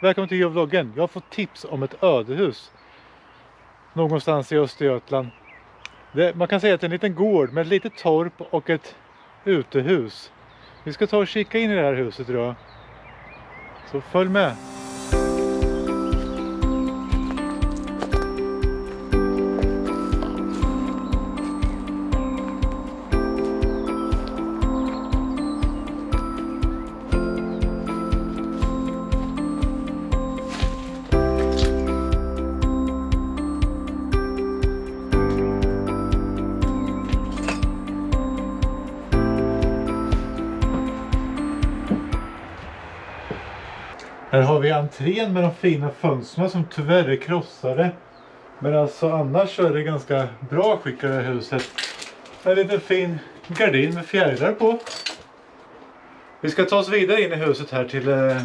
Välkommen till vloggen. Jag har fått tips om ett ödehus någonstans i Östergötland. Man kan säga att det är en liten gård med ett litet torp och ett utehus. Vi ska ta och kika in i det här huset idag. Så följ med. Här har vi entrén med de fina fönstren som tyvärr är krossade. Men alltså annars så är det ganska bra skick i det här huset. En liten fin gardin med fjärilar på. Vi ska ta oss vidare in i huset här till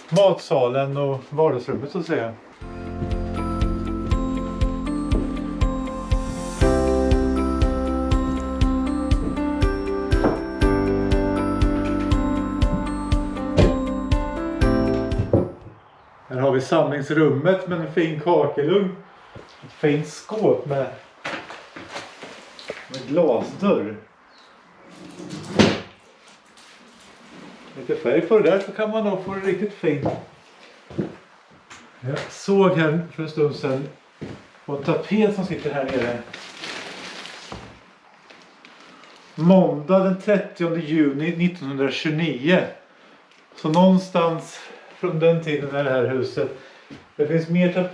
matsalen och vardagsrummet så att säga. Här har vi samlingsrummet med en fin kakelugn. Ett fint skåp med glasdörr. Lite färg på det där så kan man nog få det riktigt fint. Jag såg här för en stund sedan på en tapet som sitter här nere. Måndag den 30 juni 1929. Så någonstans från den tiden är det här huset. Det finns mer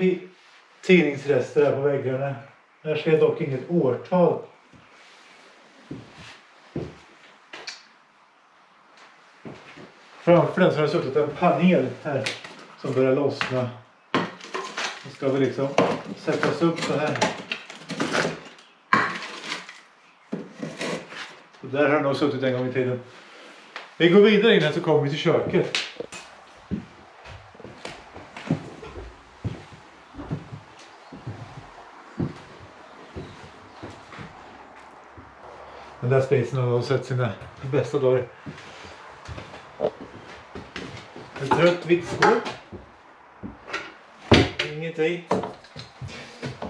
tidningsrester här på väggarna. Här ser jag dock inget årtal. Framför den så har det suttit en panel här som börjar lossna. Nu ska vi liksom sättas upp så här. Så där har det nog suttit en gång i tiden. Vi går vidare in här så kommer vi till köket. Den där spisen har sett sina bästa dagar. Ett rött vitt skåp. Inget i.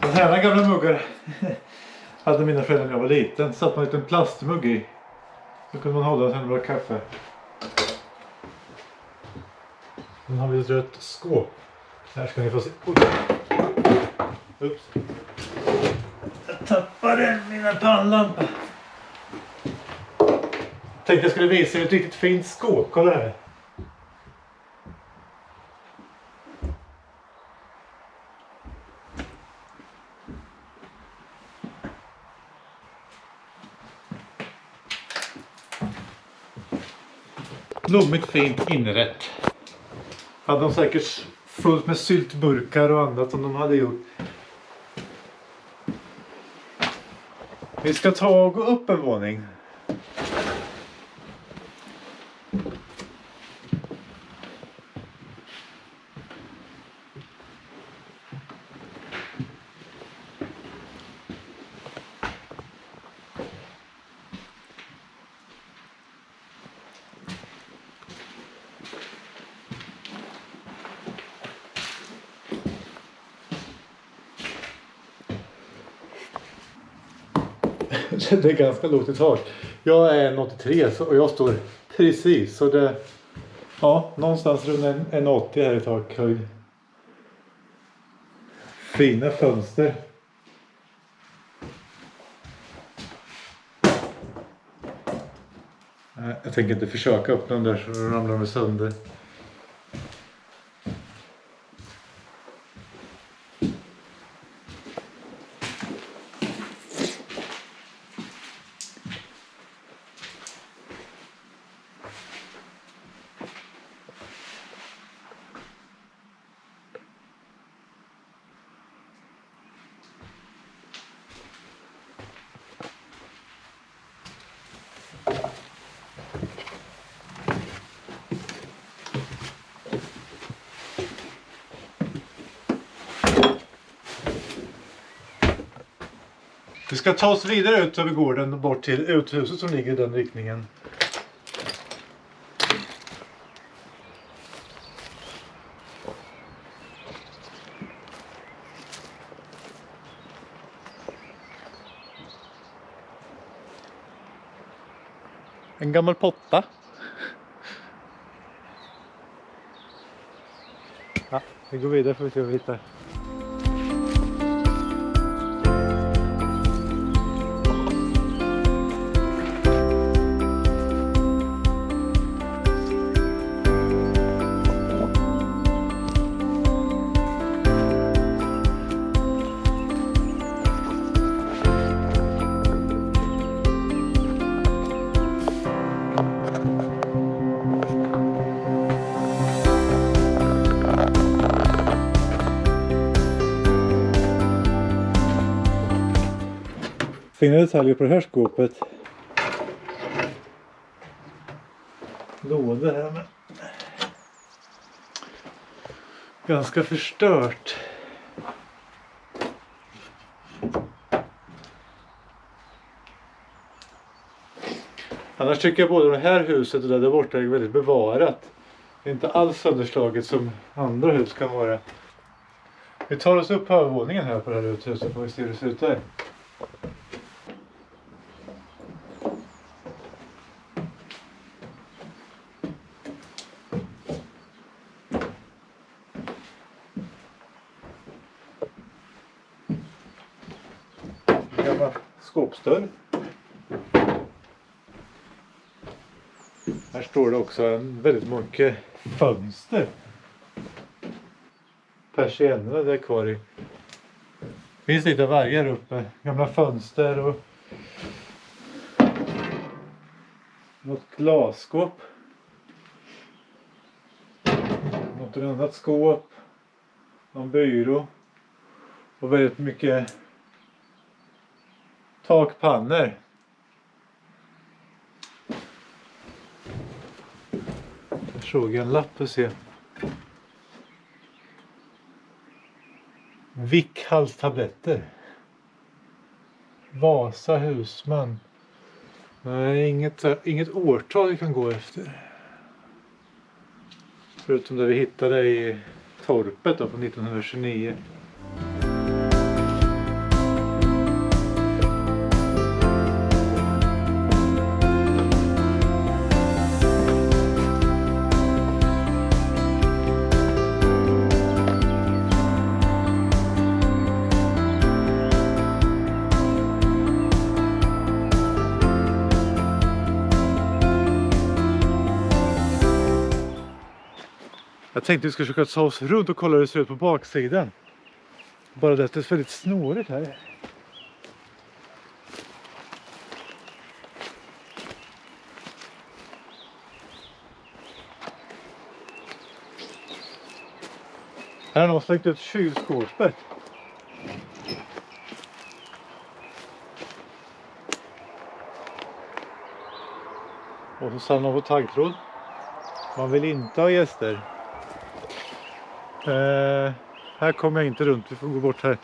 Den här gamla muggar hade mina föräldrar när jag var liten. Satt man en liten plastmugg i. Så kunde man hålla sen var kaffe. Nu har vi ett rött skåp. Här ska ni få se. Ups. Jag tappade mina pannlampa. Tänkte jag skulle visa er ett riktigt fint skåp. Kolla här. Blommigt fint inrätt. Hade de säkert fullt med syltburkar och annat som de hade gjort. Vi ska ta och gå upp en våning. Det är ganska lågt i tak. Jag är 1,83 och jag står precis så det någonstans runt en 80 här i takhöjd. Fina fönster. Jag tänker inte försöka öppna den där så ramlar de sönder. Vi ska ta oss vidare ut över gården och bort till uthuset som ligger i den riktningen. En gammal potta. Ja, vi går vidare för att se vad vi hittar. Fina detaljer på det här skåpet. Låda här med. Ganska förstört. Annars tycker jag både det här huset och det där borta är väldigt bevarat. Det är inte alls sönderslaget som andra hus kan vara. Vi tar oss upp på övervåningen här på det här huset och vi ser hur det ser ut där. Skåpsdörr. Här står det också väldigt mycket fönster. Persiennerna där kvar i. Finns lite varje här uppe. Gamla fönster och något glasskåp. Något annat skåp. Någon byrå. Och väldigt mycket takpannor. Jag såg en lapp och se. Vickhalstabletter. Vasa husman. Nej, inget årtal vi kan gå efter. Förutom det vi hittade i torpet då, från 1929. Jag tänkte vi ska försöka ta oss runt och kolla hur det ser ut på baksidan. Bara det är väldigt snårigt här. Här har någon slängt ut kylskåpet. Och så samlar man på taggtråd. Man vill inte ha gäster. Här kommer jag inte runt, vi får gå bort här.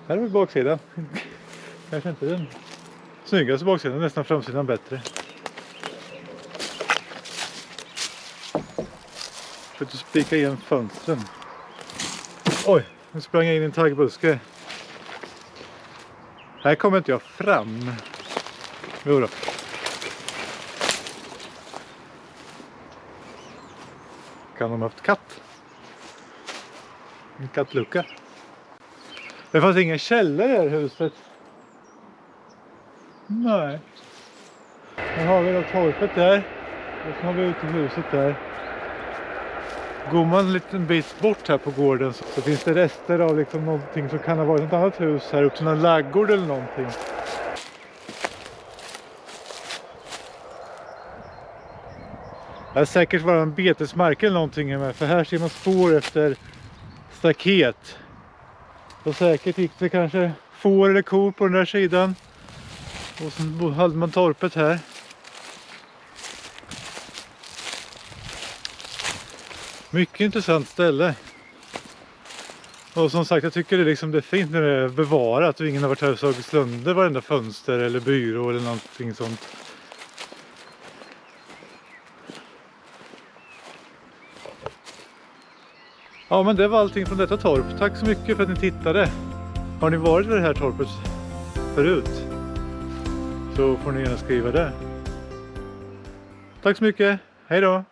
Här är vi baksidan. Kanske inte den snyggaste baksidan, nästan framsidan bättre. Försökte spika igen fönstren. Oj, nu sprang jag in i en taggbuske. Här kommer inte jag fram. Jo då. Kan de ha haft katt? En kattlucka. Det fanns ingen källare i det här huset. Nej. Nu har vi då torpet där. Och så har vi ute i huset där. Går man en liten bit bort här på gården så finns det rester av liksom någonting som kan ha varit ett annat hus här. Upp till någon laggård eller någonting. Det är säkert vara en betesmark eller någonting med. För här ser man spår efter staket. Och säkert gick det kanske får eller kor på den där sidan. Och så hade man torpet här. Mycket intressant ställe. Och som sagt, jag tycker det är fint när det är bevarat och ingen har varit här och slagit sönder varenda fönster eller byrå eller någonting sånt. Ja, men det var allting från detta torp. Tack så mycket för att ni tittade. Har ni varit vid det här torpet förut? Så får ni gärna skriva det. Tack så mycket. Hej då!